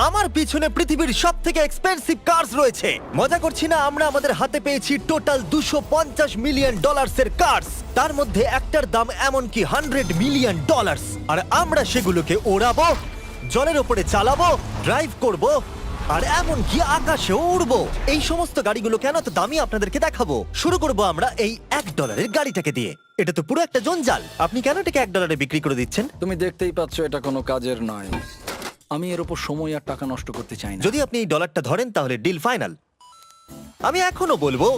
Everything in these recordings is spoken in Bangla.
আমার পিছনে পৃথিবীর সবথেকে এক্সপেন্সিভ কার্স রয়েছে। মজা করছি না, আমরা আমাদের হাতে পেয়েছি টোটাল $250 মিলিয়ন এর কার্স। তার মধ্যে একটার দাম এমনকি $100 মিলিয়ন। আর আমরা সেগুলোকে ওড়াবো, জলের উপরে চালাবো, ড্রাইভ করব, আর এমনকি আকাশেও উড়বো। এই সমস্ত গাড়িগুলো কেন তো দামি আপনাদেরকে দেখাবো। শুরু করব আমরা এই $1 গাড়িটাকে দিয়ে। এটা তো পুরো একটা জঞ্জাল। আপনি কেন এটাকে $1 বিক্রি করে দিচ্ছেন? তুমি দেখতেই পাচ্ছ এটা কোনো কাজের নয়। আমি এর উপর সময় আর টাকা নষ্ট করতে চাই না। যদি আপনি এই ডলারটা ধরেন তাহলে ডিল ফাইনাল। আমি এখনো বলবো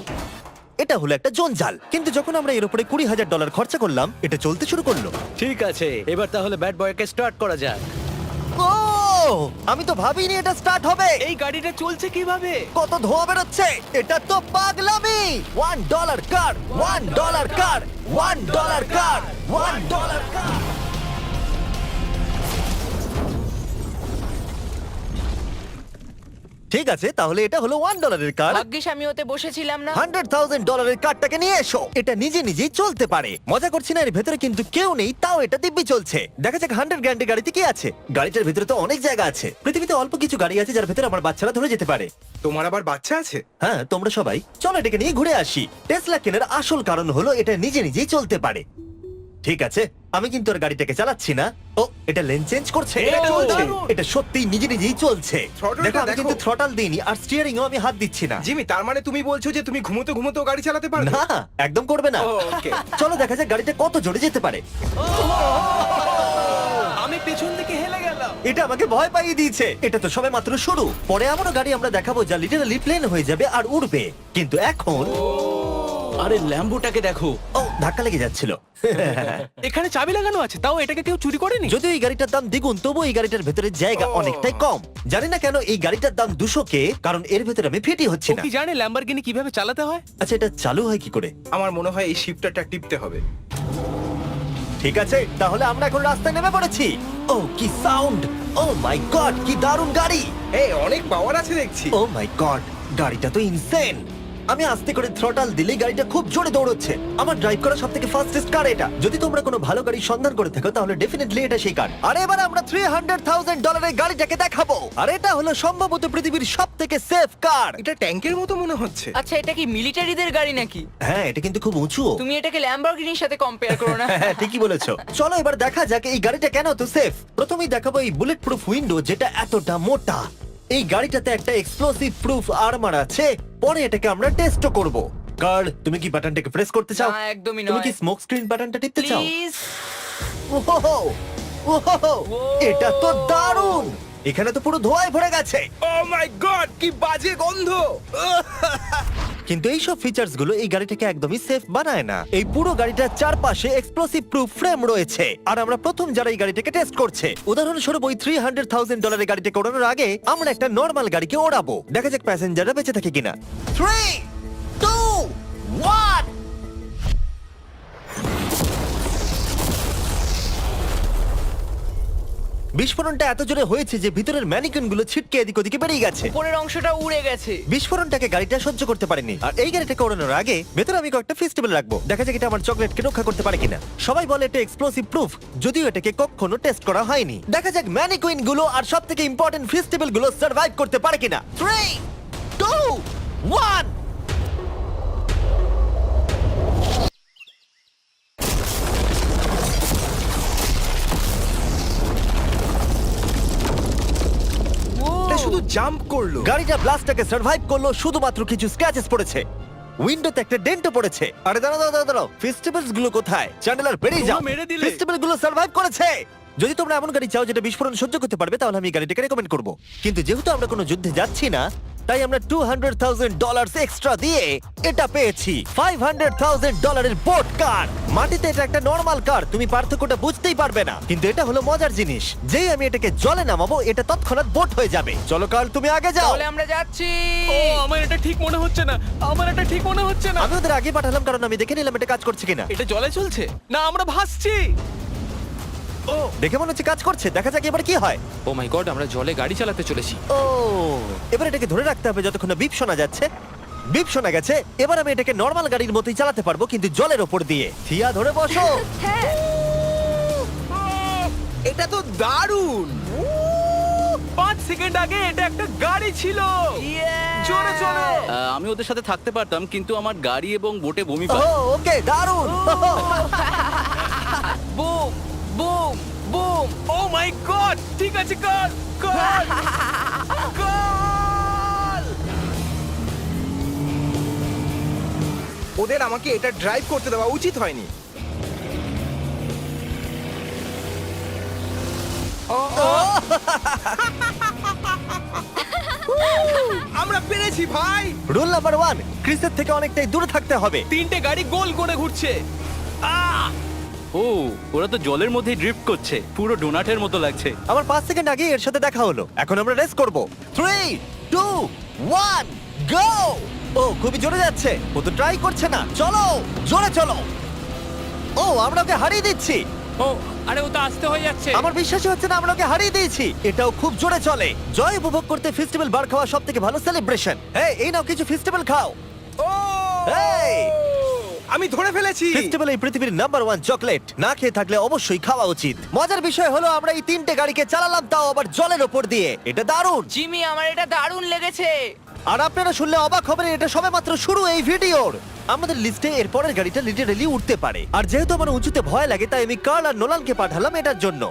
এটা হলো একটা জঞ্জাল, কিন্তু যখন আমরা এর উপরে $20,000 খরচা করলাম, এটা চলতে শুরু করলো। ঠিক আছে, এবার তাহলে ব্যাড বয়কে স্টার্ট করা যাক। ও, আমি তো ভাবিনি এটা স্টার্ট হবে। এই গাড়িটা চলছে কিভাবে? কত ধোঁয়া বেরোচ্ছে, এটা তো পাগলামি। $1 কার, $1 কার, $1 কার, $1 কার। ঠিক আছে, তাহলে এটা হলো $1 কার। ভাগ্যিস আমি ওতে বসেছিলাম না। $100,000 কারটাকে নিয়ে এসো। এটা নিজে নিজেই চলতে পারে। মজা করছি না, এর ভেতরে কিন্তু কেউ নেই, তাও এটা দিব্যি চলছে। দেখা যাক 100 গ্র্যান্ডের গাড়িতে কি আছে। গাড়িটার ভেতরে তো অনেক জায়গা আছে। পৃথিবীতে অল্প কিছু গাড়ি আছে যার ভেতরে আমার বাচ্চারা ধরে যেতে পারে। তোমার আবার বাচ্চা আছে? হ্যাঁ, তোমরা সবাই চলো এটাকে নিয়ে ঘুরে আসি। টেসলা কেনার আসল কারণ হলো এটা নিজে নিজেই চলতে পারে। ঠিক আছে, আমি কিন্তু আর গাড়িটাকে চালাচ্ছি না। ও, এটা লেন চেঞ্জ করছে। এটা চলছে। এটা সত্যিই নিজে নিজেই চলছে। Throttle-টা দেখো, আমি দেখো। কিন্তু থ্রটাল দিইনি, আর স্টিয়ারিংও আমি হাত দিচ্ছি না। জিমি, তার মানে তুমি বলছো যে তুমি ঘুমোতে ঘুমোতেও গাড়ি চালাতে পারবে? না, একদম করবে না। ওকে। চলো দেখা যাক গাড়িটা কত জোরে যেতে পারে। আমি পেছন থেকে হেলে গেলাম। এটা আমাকে ভয় পাইয়ে দিয়েছে। এটা তো সবে মাত্র শুরু। পরে এমনও গাড়ি আমরা দেখাবো যা লিটারালি প্লেন হয়ে যাবে আর উড়বে। কিন্তু এখন আরে ল্যাম্বোটাকে দেখো, ও, ধাক্কা লেগে যাচ্ছিল। এখানে চাবি লাগানো আছে, তাও এটাকে কেউ চুরি করেনি। যদিও এই গাড়িটার দাম দ্বিগুণ, তবু এই গাড়িটার ভেতরে জায়গা ও। অনেকটাই কম। জানি না কেন এই গাড়িটার দাম 200K, কারণ এর ভেতরে আমি ফিটি হচ্ছি ও না। কি জানে ল্যাম্বরগিনি কিভাবে চালাতে হয়? আচ্ছা, এটা চালু হয় কি করে? আমার মনে হয় এই শিফটারটা টিপতে হবে। ঠিক আছে, তাহলে আমরা এখন রাস্তায় নেমে পড়েছি। ও, কি সাউন্ড! ও মাই গড, কি দারুণ গাড়ি! এই অনেক পাওয়ার আছে দেখছি। ও মাই গড, গাড়িটা তো ইনসেন। আমি আস্তে করে থ্রটাল দিলেই গাড়িটা খুব জোরে দৌড়চ্ছে। আমার ড্রাইভ করা সবথেকে ফাস্টেস্ট কার এটা। যদি তোমরা কোনো ভালো গাড়ি সন্ধান করে থাকো তাহলে ডেফিনেটলি এটা সেই কার। আর এবার আমরা $300,000 গাড়িটাকে দেখাবো। আর এটা হলো সম্ভবত পৃথিবীর সবথেকে সেফ কার। এটা ট্যাঙ্কের মতো মনে হচ্ছে। আচ্ছা, এটা কি মিলিটারিদের গাড়ি নাকি? হ্যাঁ, এটা কিন্তু খুব উঁচু। তুমি এটাকে ল্যাম্বরগিনির সাথে কম্পেয়ার করো না। হ্যাঁ, ঠিকই বলেছো। চলো এবার দেখা যাক এই গাড়িটা কেন তো সেফ। প্রথমেই দেখাবো এই বুলেট প্রুফ উইন্ডো, যেটা এতটা মোটা। এই গাড়িটাতে একটা এক্সপ্লোসিভ প্রুফ আর্মার আছে। পরে এটাকে আমরা টেস্টও করব। কার্ল, তুমি কি বাটনটাকে প্রেস করতে চাও? না, একদমই তুমি কি নয়। স্মোক স্ক্রিন বাটনটা টিপতে চাও? প্লিজ। ওহো, ওহো, এটা তো দারুণ। এখানে তো পুরো ধোঁয়ায় ভরে গেছে। ও মাই গড, কি বাজে গন্ধ! কিন্তু এই সব ফিচার্স গুলো এই গাড়িটাকে একদমই সেফ বানায় না। এই পুরো গাড়িটার চারপাশে এক্সপ্লোসিভ প্রুফ ফ্রেম রয়েছে। আর আমরা প্রথম যারা এই গাড়িটাকে টেস্ট করছে, উদাহরণস্বরূপ ওই $300,000 গাড়িটাকে ওড়ানোর আগে আমরা একটা নর্মাল গাড়িকে ওড়াবো। দেখা যাক প্যাসেঞ্জাররা বেঁচে থাকে কিনা। 3, 2, 1। বিস্ফোরণটা এত জোরে হয়েছে যে ভিতরের ম্যানিকুইন গুলো ছিটকে এদিক ওদিকে বেরিয়ে গেছে। উপরের অংশটা উড়ে গেছে। বিস্ফোরণটাকে গাড়িটা সহ্য করতে পারেনি। আর এই গাড়িটাকে ওড়ানোর আগে ভেতরে আমি কয়েকটা ফেস্টিভ্যাল রাখবো। দেখা যাক এটা আমার চকলেটকে রক্ষা করতে পারে কিনা। সবাই বলে এটা এক্সপ্লোসিভ প্রুফ, যদিও এটাকে কখনো টেস্ট করা হয়নি। দেখা যাক ম্যানিকুইন গুলো আর সবথেকে ইম্পর্টেন্ট ফেস্টিভ্যাল গুলো সার্ভাইভ করতে পারে কিনা। 3, 2, 1। এটা শুধু জাম্প করলো। গাড়িটা ব্লাস্টটাকে সার্ভাইভ করলো, শুধুমাত্র কিছু স্ক্র্যাচেস পড়েছে। উইন্ডোতে একটা ডেন্টও পড়েছে। আরে দাঁড়াও দাঁড়াও দাঁড়াও, ফেস্টিভ্যালস গুলো কোথায়? চ্যান্ডেলার বেরিয়ে যাও। তোমরা মেরে দিলে। ফেস্টিভ্যাল গুলো সার্ভাইভ করেছে। যদি তোমরা এমন গাড়ি চাও যেটা বিস্ফোরণ সহ্য করতে পারবে, তাহলে আমি এই গাড়িটাকে রেকমেন্ড করব। কিন্তু যেহেতু আমরা কোনো যুদ্ধে যাচ্ছি না, তাই আমরা $200,000 এক্সট্রা দিয়ে এটা পেয়েছি। $500,000 বোট কার। মাটিতে এটা একটা নর্মাল কার, তুমি পার্থক্যটা বুঝতেই পারবে না। কিন্তু এটা হলো মজার জিনিস, যেই আমি এটাকে জলে নামাবো এটা তৎক্ষণাৎ বোট হয়ে যাবে। চলো কার্ল, তুমি আগে যাও। তাহলে আমরা যাচ্ছি। ও, আমার এটা ঠিক মনে হচ্ছে না, আমার এটা ঠিক মনে হচ্ছে না। আমি ওদের আগে পাঠালাম কারণ আমি দেখে নিলাম এটা কাজ করছে কিনা। এটা জলে চলছে না, আমরা ভাসছি। ও, দেখে মনে হচ্ছে কাজ করছে। দেখা যাক এবার কি হয়। ও মাই গড, আমরা জলে গাড়ি চালাতে চলেছি। ও, এবার এটাকে ধরে রাখতে হবে যতক্ষণ না বিপ শোনা যাচ্ছে। বিপ শোনা গেছে। এবার আমি এটাকে নর্মাল গাড়ির মতোই চালাতে পারবো, কিন্তু জলের ওপর দিয়ে। থিয়া, ধরে বসো। হ্যাঁ। এটা তো দারুণ। সেকেন্ড আগে এটা একটা গাড়ি ছিল। জোরে চলো। আমি ওদের সাথে থাকতে পারতাম, কিন্তু আমার গাড়ি এবং বোটে বমি ও পায়। ওকে দারুণ বুম বুম বুম। ও মাই গড, ঠিক আছে, কর কর কর। ওদের আমাকে এটা ড্রাইভ করতে দেওয়া উচিত হয়নি। আমরা পেরেছি ভাই। রুল নাম্বার 1, ক্রিসের থেকে অনেকটাই দূরে থাকতে হবে। তিনটে গাড়ি গোল করে ঘুরছে। ও, ওরা তো জলের মধ্যে ড্রিফট করছে, পুরো ডোনাটের মতো লাগছে। আমার 5 সেকেন্ড আগে এর সাথে দেখা হলো। এখন আমরা রেস করব। 3 2 1 গো! ও খুবই জোরে যাচ্ছে। ও তো ট্রাই করছে না। চলো জোরে চলো। ও আমরা ওকে হারিয়ে দিচ্ছি। ও আরে ও তো আসতে হয়ে যাচ্ছে। আমার বিশ্বাসই হচ্ছে না আমরা ওকে হারিয়ে দিয়েছি। এটাও খুব জোরে চলে। জয় উপভোগ করতে ফেস্টিভ্যাল বার খাওয়া সব থেকে ভালো সেলিব্রেশন। এই নাও কিছু ফেস্টিভ্যাল খাও। ও এই! আমি ধরে ফেলেছি। ফেস্টিভ্যাল এই পৃথিবীর নাম্বার 1 চকলেট। না খেয়ে থাকলে অবশ্যই খাওয়া উচিত। মজার বিষয় হলো আমরা এই তিনটে গাড়িকে চালালাম, তাও আবার জলের ওপর দিয়ে। এটা দারুণ। জিমি, আমার এটা দারুণ লেগেছে। আর আপনারা শুনলে অবাক হবেন, এটা সবেমাত্র শুরু এই ভিডিওর। আমাদের লিস্টে এর পরের গাড়িটা লিটারালি উঠতে পারে। আর যেহেতু আমার উঁচুতে ভয় লাগে, তাই আমি কার্ল আর নোলানকে পাঠালাম এটার জন্য।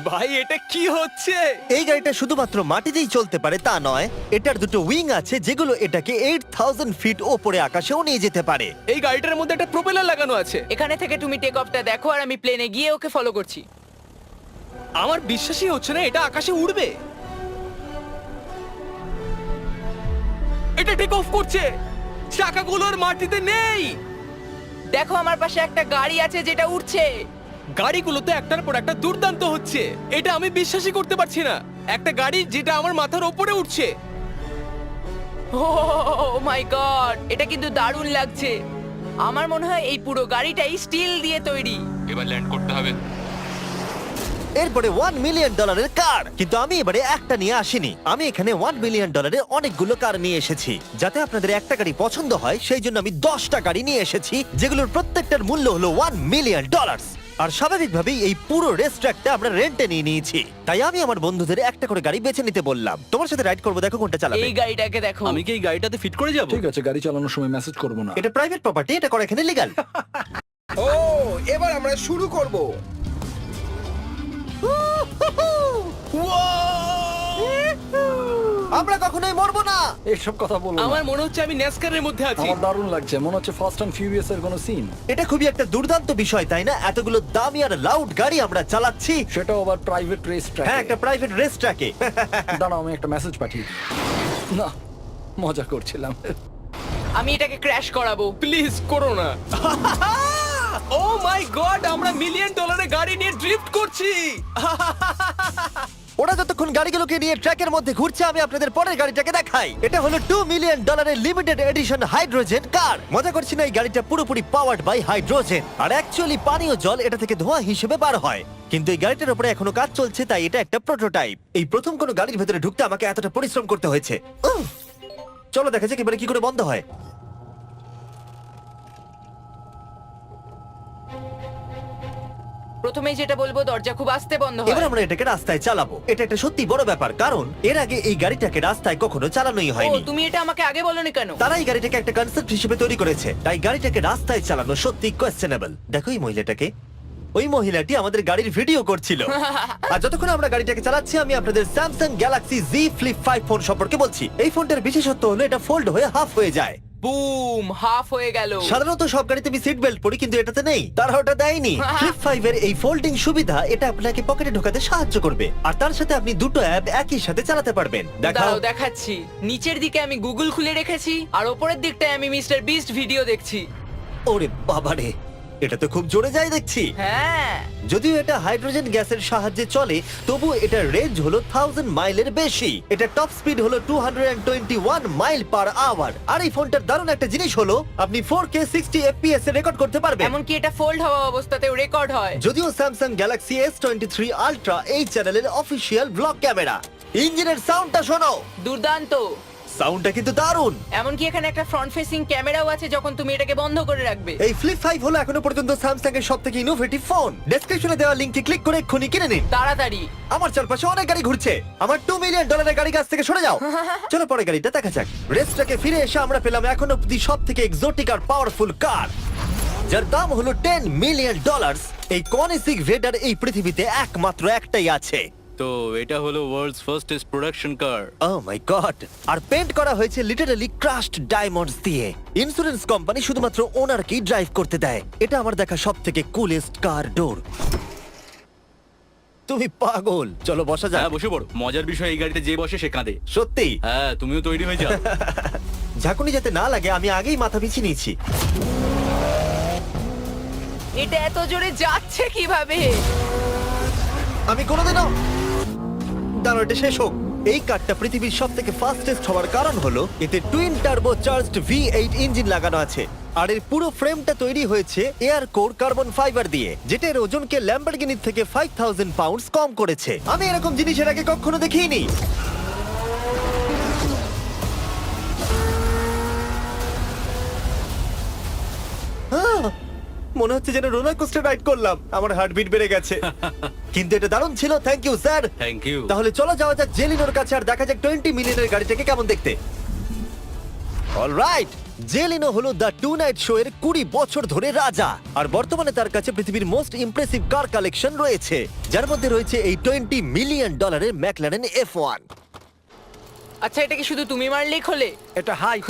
ভাই এটা কি হচ্ছে? এই গাড়িটা শুধুমাত্র মাটিতেই চলতে পারে তা নয়, এটার দুটো উইং আছে যেগুলো এটাকে 8000 ফিট ওপরে আকাশেও নিয়ে যেতে পারে। এই গাড়িটার মধ্যে একটা প্রপেলার লাগানো আছে। এখানে থেকে তুমি টেক অফটা দেখো আর আমি প্লেনে গিয়ে ওকে ফলো করছি। আমার বিশ্বাসই হচ্ছে না এটা আকাশে উড়বে। এটা টেক অফ করছে, চাকাগুলোর মাটিতে নেই। দেখো আমার পাশে একটা গাড়ি আছে যেটা উঠছে। গাড়িগুলোতে একটার পর একটা দুর্দান্ত হচ্ছে। এটা আমি বিশ্বাসই করতে পারছি না, একটা গাড়ি যেটা আমার মাথার ওপরে উঠছে। ও মাই গড, এটা কিন্তু দারুণ লাগছে। আমার মনে হয় এই পুরো গাড়িটাই স্টিল দিয়ে তৈরি। এবার ল্যান্ড করতে হবে। এরপরে $1 মিলিয়ন কার। কিন্তু আমি এবারে একটা নিয়ে আসিনি। আমি এখানে $1 মিলিয়ন অনেকগুলো কার নিয়ে এসেছি। যাতে আপনাদের একটা গাড়ি পছন্দ হয় সেই জন্য আমি 10টা গাড়ি নিয়ে এসেছি, যেগুলোর প্রত্যেকটার মূল্য হলো $1 মিলিয়ন। আর স্বাভাবিকভাবেই এই পুরো রেস ট্র্যাকটা আমরা রেন্টে নিয়ে নিয়েছি। তাই আমি আমার বন্ধুদের একটা করে গাড়ি বেছে নিতে বললাম। তোমার সাথে রাইড করবো, দেখো কোনটা চালাবে। এই গাড়িটাকে দেখো। আমি কি এই গাড়িটাতে ফিট করে যাব? ঠিক আছে, গাড়ি চালানোর সময় মেসেজ করবো না। এটা প্রাইভেট প্রপার্টি, এটা করা এখানে লিগ্যাল। ও এবার আমরা শুরু করব। আমরা কখনোই মরবো না। এইসব কথা বলবো না। আমার মনে হচ্ছে আমি ন্যাসকারের মধ্যে আছি। আমার দারুণ লাগছে, মনে হচ্ছে ফাস্ট অ্যান্ড ফিউরিয়াস এর কোনো সিন। এটা খুবই একটা দুর্দান্ত বিষয়, তাই না? এতগুলো দামি আর লাউড গাড়ি আমরা চালাচ্ছি। সেটাও আবার প্রাইভেট রেস ট্র্যাক। হ্যাঁ, একটা প্রাইভেট রেস ট্র্যাকে। দাঁড়াও, আমি একটা মেসেজ পাঠিয়ে দিই। না, মজা করছিলাম। আমি এটাকে ক্র্যাশ করাবো। প্লিজ করো না। ও মাই গড, আমরা $1 মিলিয়ন গাড়ি নিয়ে ড্রিফট করছি। ওরা যতক্ষণ গাড়িগুলোকে নিয়ে ট্র্যাকের মধ্যে ঘুরছে, আমি আপনাদের পরের গাড়িটাকে দেখাই। এটা হলো $2 million limited edition hydrogen car. মজা করছি না, এই গাড়িটা পুরোপুরি পাওয়ার্ড বাই হাইড্রোজেন। আর অ্যাকচুয়ালি পানীয় জল এটা থেকে ধোঁয়া হিসেবে বার হয়। কিন্তু এই গাড়িটার উপরে এখনো কাজ চলছে, তাই এটা একটা প্রোটোটাইপ। এই প্রথম কোনো গাড়ির ভেতরে ঢুকতে আমাকে এতটা পরিশ্রম করতে হয়েছে। চলো দেখা যাক এবারে কি করে বন্ধ হয়। প্রথমেই যেটা বলবো, দরজা খুব আস্তে বন্ধ এবার হয়। আমরা এটাকে রাস্তায় চালাবো। এটা একটা সত্যি বড় ব্যাপার, কারণ এর আগে এই গাড়িটাকে রাস্তায় কখনো চালানোই ও, হয়নি। তুমি এটা আমাকে আগে বলনি কেন? তারা এই গাড়িটাকে একটা কনসেপ্ট হিসেবে তৈরি করেছে, তাই গাড়িটাকে রাস্তায় চালানো সত্যি কোয়েশ্চেনেবল। দেখো এই মহিলাটাকে, ওই মহিলাটি আমাদের গাড়ির ভিডিও করছিল। আর যতক্ষণ আমরা গাড়িটাকে চালাচ্ছি, আমি আপনাদের Samsung Galaxy Z flip 5 phone সম্পর্কে বলছি। এই ফোনটার বিশেষত্ব হলো এটা ফোল্ড হয়ে হাফ হয়ে যায়। বুম, হাফ হয়ে গেল। সাধারণত সব গাড়িতে আমি সিট বেল্ট পরি, কিন্তু এটাতে নেই। তারা ওটা দেয়নি। ফ্লিপ 5 এর এই ফোল্ডিং সুবিধা এটা আপনাকে পকেটে ঢোকাতে সাহায্য করবে। আর তার সাথে আপনি দুটো অ্যাপ একই সাথে চালাতে পারবেন। দেখাও। দাঁড়াও দেখাচ্ছি। নিচের দিকে আমি গুগল খুলে রেখেছি, আর ওপরের দিকটায় আমি মিস্টার বিস্ট ভিডিও দেখছি। ওরে বাবারে, এটা তো খুব জোরে যায় দেখছি। হ্যাঁ, যদিও এটা হাইড্রোজেন গ্যাসের সাহায্যে চলে, তবু এটার রেঞ্জ হলো 1000 মাইলের বেশি। এটা টপ স্পিড হলো 221 মাইল পার আওয়ার। আর এই ফোনটার দারুণ একটা জিনিস হলো আপনি 4K 60 FPS এ রেকর্ড করতে পারবেন। এমনকি এটা ফোল্ড হওয়া অবস্থাতেও রেকর্ড হয়। যদিও স্যামসাং গ্যালাক্সি S23 আলট্রা এই চ্যানেলের অফিসিয়াল ব্লগ ক্যামেরা। ইঞ্জিনের সাউন্ডটা শোনো। দুর্দান্ত। সাউন্ডটা কিন্তু দারুণ। এমনকি এখানে একটা ফ্রন্ট ফেসিং ক্যামেরাও আছে যখন তুমি এটাকে বন্ধ করে রাখবে। এই ফ্লিপ 5 হলো এখনো পর্যন্ত স্যামসাং এর সবথেকে ইনোভেটিভ ফোন। ডেসক্রিপশনে দেওয়া লিংকে ক্লিক করে এক্ষুনি কিনে নিন। তাড়াতাড়ি। আমার চারপাশে অনেক গাড়ি ঘুরছে। আমার $2 মিলিয়ন গাড়ি কাছ থেকে সরে যাও। চলো পরে গাড়িটা দেখা যাক। রেসটাকে ফিরে এসে আমরা পেলাম এখন অব্দি সবথেকে এক্সোটিক আর পাওয়ারফুল কার, যার দাম হলো $10 মিলিয়ন। এই কনিসিক ভেডার এই পৃথিবীতে একমাত্র একটাই আছে। তো এটা হলো ওয়ার্ল্ডস ফার্স্টেস্ট প্রোডাকশন কার। ও মাই গড! আর পেন্ট করা হয়েছে লিটারালি ক্রাশড ডায়মন্ডস দিয়ে। ইন্স্যুরেন্স কোম্পানি শুধুমাত্র ওনারকেই ড্রাইভ করতে দেয়। এটা আমার দেখা সবথেকে কুলেস্ট কার ডোর। তুমি পাগল। চলো বসা যাক। হ্যাঁ বসে পড়ো। মজার বিষয় এই গাড়িতে যে বসে সে কাঁদে। সত্যি হ্যাঁ তুমিও তৈরি হয়ে যাও। ঝাঁকুনি যাতে না লাগে আমি আগেই মাথা পিছিয়ে নিয়েছি। এটা এত জোরে যাচ্ছে কিভাবে? আমি কোনোদিনও দাঁড়ো, এটা শেষ হোক। এই কারটা পৃথিবীর সব থেকে ফাস্টেস্ট হওয়ার কারণ হলো এতে twin turbo charged V8 engine লাগানো আছে। আর এর পুরো ফ্রেমটা তৈরি হয়েছে এয়ার কোর কার্বন ফাইবার দিয়ে, যেটা এর ওজনকে ল্যাম্বরগিনির থেকে 5000 পাউন্ডস কম করেছে। আমি এরকম জিনিসের আগে কখনো দেখিনি। মনে হচ্ছে যেন রোলার কোস্টার রাইড করলাম। আমার হার্টবিট বেড়ে গেছে। কিন্তু এটা দারুণ ছিল। Thank you sir. Thank you. তাহলে চলো যাওয়া যাক জেলিনোর কাছে আর দেখা যাক 20 মিলিয়নের গাড়িটাকে কেমন দেখতে। অলরাইট, জেলিনো হলো দ্য টু নাইট শো এর 20 বছর ধরে রাজা। আর বর্তমানে তার কাছে পৃথিবীর মোস্ট ইমপ্রেসিভ কার কালেকশন রয়েছে, যার মধ্যে রয়েছে এই $20 মিলিয়ন ম্যাকলারেন F1। আচ্ছা, এটা কি শুধু তুমি মারলেই খোলে? এটা হাইট।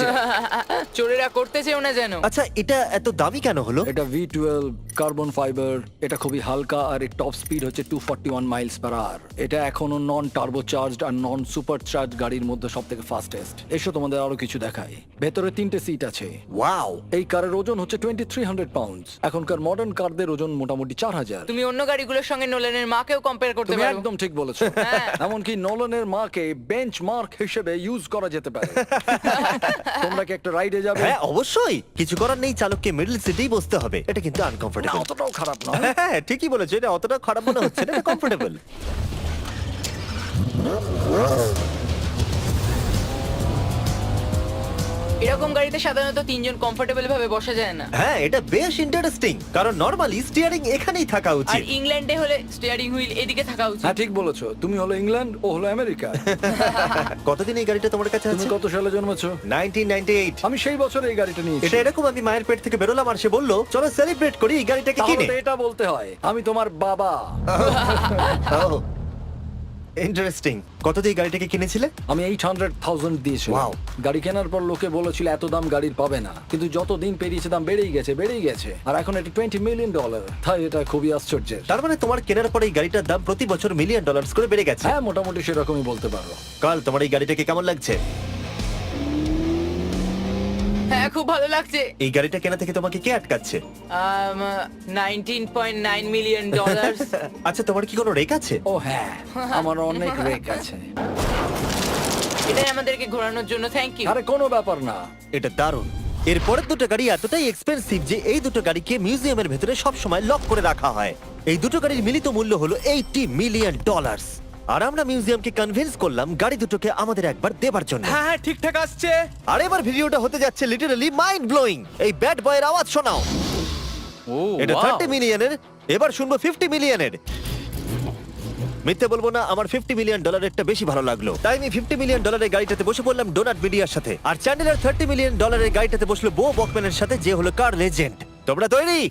চোরেরা করতে চেও না যেন। আচ্ছা, এটা এত দামি কেন হলো? এটা V12 কার্বন ফাইবার। এটা খুবই হালকা আর এর টপ স্পিড হচ্ছে 241 মাইলস পার আওয়ার। এটা এখনো নন টার্বো চার্জড আর নন সুপার চার্জ গাড়ির মধ্যে সবথেকে ফাস্টেস্ট। এসো তোমাদের আরো কিছু দেখাই। ভেতরে 3টে সিট আছে। ওয়াও! এই কারের ওজন হচ্ছে 2300 পাউন্ডস। এখনকার মডার্ন কারদের ওজন মোটামুটি 4000। তুমি অন্য গাড়িগুলোর সঙ্গে নোলানের মাকেও কম্পেয়ার করতে তুমি পারো। একদম ঠিক বলেছো। এমনকি নোলানের মাকে বেঞ্চমার্ক হিসেবে ইউজ করা যেতে পারে। তোমরা কি একটা রাইডে যাবে? হ্যাঁ অবশ্যই। কিছু করার নেই, চালককে মিডল সিটেই বসতে হবে। এটা কিন্তু না, আনকমফোর্টেবল। অতটাও খারাপ নয়। হ্যাঁ ঠিকই বলেছো, এটা অতটা খারাপ মনে হচ্ছে না, এটা কমফোর্টেবল। এরকম গাড়িতে সাধারণত তিনজন কমফোর্টেবল ভাবে বসা যায় না। হ্যাঁ এটা বেশ ইন্টারেস্টিং, কারণ নরমালি স্টিয়ারিং এখানেই থাকা আর উচিত। ইংল্যান্ডে হলে স্টিয়ারিং হুইল এদিকে থাকা উচিত। হ্যাঁ ঠিক বলেছো। তুমি হলো ইংল্যান্ড, ও হলো আমেরিকা। কতদিন এই গাড়িটা তোমার কাছে তুমি আছে? কত সালে জন্মেছো? 1998। আমি সেই বছর এই গাড়িটা নিয়েছি। এটা এরকম, আমি মায়ের পেট থেকে বেরোলাম আর সে বললো চলো সেলিব্রেট করি এই গাড়িটাকে তাহলে কিনে। তো এটা বলতে হয় আমি তোমার বাবা। ইন্টারেস্টিং। কত দিয়ে গাড়িটাকে কিনেছিলে? আমি 800,000 দিয়েছিলাম। Wow. গাড়ি কেনার পর লোকে বলেছিল এত দাম গাড়ির পাবে না, কিন্তু যত দিন পেরিয়েছে দাম বেড়েই গেছে। আর এখন এটা $20 মিলিয়ন। তাই এটা খুবই আশ্চর্যের। তার মানে তোমার কেনার পরে এই গাড়িটার দাম প্রতি বছর $1 মিলিয়ন করে বেড়ে গেছে। হ্যাঁ মোটামুটি সেরকমই বলতে পারো। কাল তোমার এই গাড়িটাকে কেমন লাগছে? হ্যাঁ খুব ভালো লাগছে। এই গাড়িটা কেনা থেকে তোমাকে কে আটকাচ্ছে? $19.9 মিলিয়ন। আচ্ছা তোমার কি কোনো রেক আছে? ও হ্যাঁ, আমার অনেক রেক আছে। এটাই আমাদেরকে ঘোরানোর জন্য থ্যাংক ইউ। আরে কোনো ব্যাপার না। এটা দারুণ। এর পরের দুটো গাড়ি এতটাই এক্সপেন্সিভ যে এই দুটো গাড়িকে মিউজিয়ামের ভেতরে সব সময় লক করে রাখা হয়। এই দুটো গাড়ির মিলিত মূল্য হলো $80 মিলিয়ন। আর আমরা মিউজিয়ামকে কনভিন্স করলাম গাড়ি দুটোকে আমাদের একবার দেবার জন্য। হ্যাঁ হ্যাঁ ঠিকঠাক আসছে। আর এবার ভিডিওটা হতে যাচ্ছে লিটারালি মাইন্ড ব্লোয়িং। এই ব্যাড বয়ের আওয়াজ শোনাও। ও এটা wow! 30 মিলিয়নের, এবার শুনবো 50 মিলিয়নের। মিথ্যে বলবো না, আমার $50 মিলিয়ন বেশি ভালো লাগলো। তাই আমি $50 মিলিয়ন গাড়িটাতে বসে পড়লাম ডোনাট মিডিয়ার সাথে। আর চ্যান্ডেলার $30 মিলিয়ন গাড়িটাতে বসলো বো বকম্যানের সাথে, যে হলো কার লেজেন্ড। তোমরা তৈরি?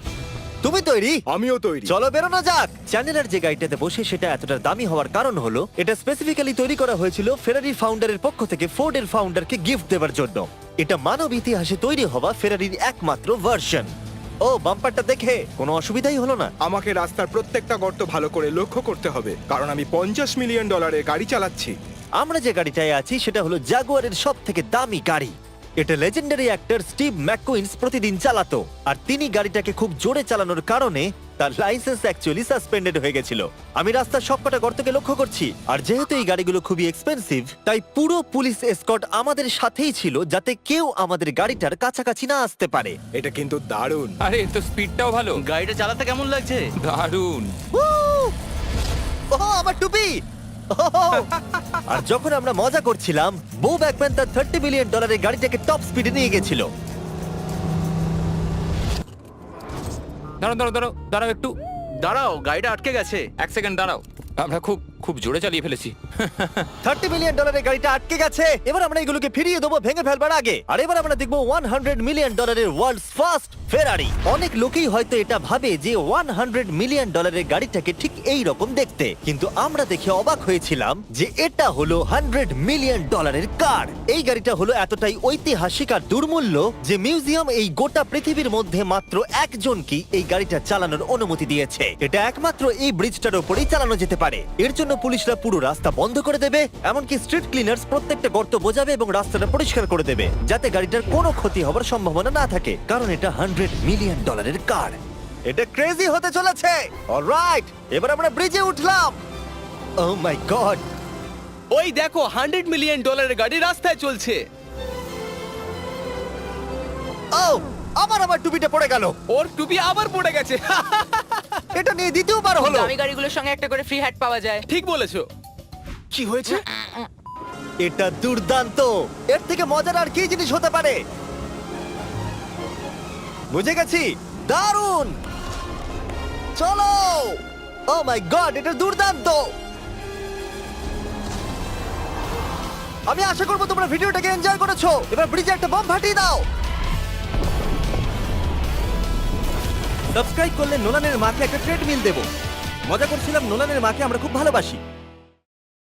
তুমি তৈরি? আমিও তৈরি। চলো বেরোনো যাক। চ্যান্ডেলার যে গাড়িটাতে বসে সেটা এতটা দামি হওয়ার কারণ হলো এটা স্পেসিফিক্যালি তৈরি করা হয়েছিল ফেরারির ফাউন্ডারের পক্ষ থেকে ফোর্ডের ফাউন্ডারকে গিফট দেওয়ার জন্য। এটা মানব ইতিহাসে তৈরি হওয়া ফেরারির একমাত্র ভার্সন। ও বাম্পারটা দেখে কোনো অসুবিধাই হলো না। আমাকে রাস্তার প্রত্যেকটা গর্ত ভালো করে লক্ষ্য করতে হবে, কারণ আমি $50 মিলিয়ন গাড়ি চালাচ্ছি। আমরা যে গাড়িটায় আছি সেটা হলো জাগুয়ারের সব থেকে দামি গাড়ি। এটা লেজেন্ডারি অ্যাক্টর স্টিভ ম্যাককুইন্স প্রতিদিন চালাতো। আর তিনি গাড়িটাকে খুব জোরে চালানোর কারণে তার লাইসেন্স অ্যাকচুয়ালি সাসপেন্ডেড হয়ে গেছিল। আমি রাস্তার সবকটা গর্তকে লক্ষ্য করছি। আর যেহেতু এই গাড়িগুলো খুবই এক্সপেন্সিভ, তাই পুরো পুলিশ এসকর্ট আমাদের সাথেই ছিল, যাতে কেউ আমাদের গাড়িটার কাছাকাছি না আসতে পারে। এটা কিন্তু দারুণ। আরে এর তো স্পিডটাও ভালো। গাড়িটা চালাতে কেমন লাগছে? দারুণ। ও আমার টুপি! আর যখন আমরা মজা করছিলাম, বো ব্যাকম্যান তার $30 মিলিয়ন গাড়িটাকে টপ স্পিডে নিয়ে গেছিল। দাঁড়াও দাঁড়াও দাঁড়াও দাঁড়াও একটু দাঁড়াও, গাড়িটা আটকে গেছে। এক সেকেন্ড দাঁড়াও, আমরা খুব খুব জোরে চালিয়ে ফেলেছি। $30 মিলিয়ন গাড়িটা আটকে গেছে। এবার আমরা এগুলোকে ফিরিয়ে দেবো ভেঙে ফেলবার আগে। আর এবার আমরা দেখবো $100 মিলিয়ন ওয়ার্ল্ডস ফার্স্ট ফেরারি। অনেক লোকেই হয়তো এটা ভাবে যে $100 মিলিয়ন গাড়িটাকে ঠিক এই রকম দেখতে, কিন্তু আমরা দেখে অবাক হয়েছিলাম যে এটা হলো $100 মিলিয়ন কার। এই গাড়িটা হলো এতটাই ঐতিহাসিক আর দুর্মূল্য যে মিউজিয়াম এই গোটা পৃথিবীর মধ্যে মাত্র একজনকেই এই গাড়িটা চালানোর অনুমতি দিয়েছে। এটা একমাত্র এই ব্রিজটার উপরেই চালানো যেতে পারে। এর জন্য পুলিশরা পুরো রাস্তা বন্ধ করে দেবে, এমনকি স্ট্রিট ক্লিনার্স প্রত্যেকটা গর্ত বোঝাবে এবং রাস্তাটা পরিষ্কার করে দেবে, যাতে গাড়িটার কোনো ক্ষতি হবার সম্ভাবনা না থাকে, কারণ এটা $100 মিলিয়ন কার। এটা ক্রেজি হতে চলেছে। অলরাইট, এবার আমরা ব্রিজে উঠলাম। ও মাই গড, ওই দেখো $100 মিলিয়ন গাড়ি রাস্তায় চলছে। ও আমার টুপিটা পড়ে গেল। ওর টুপি আবার পড়ে গেছে। এটা নিয়ে দ্বিতীয়বার হলো। দামি গাড়িগুলোর সঙ্গে একটা করে ফ্রি হ্যাট পাওয়া যায়। ঠিক বলেছো। কি হয়েছে? এটা দুর্দান্ত। এর থেকে মজার আর কি জিনিস হতে পারে? বুঝে গেছি, দারুণ। চলো। ও মাই গড, এটা দুর্দান্ত। আমি আশা করবো তোমরা ভিডিওটাকে এনজয় করেছো। এবার ব্রিজে একটা বম ফাটিয়ে দাও। সাবস্ক্রাইব করলে নোলানের মাকে একটা ট্রেডমিল দেবো। মজা করছিলাম, নোলানের মাকে আমরা খুব ভালোবাসি।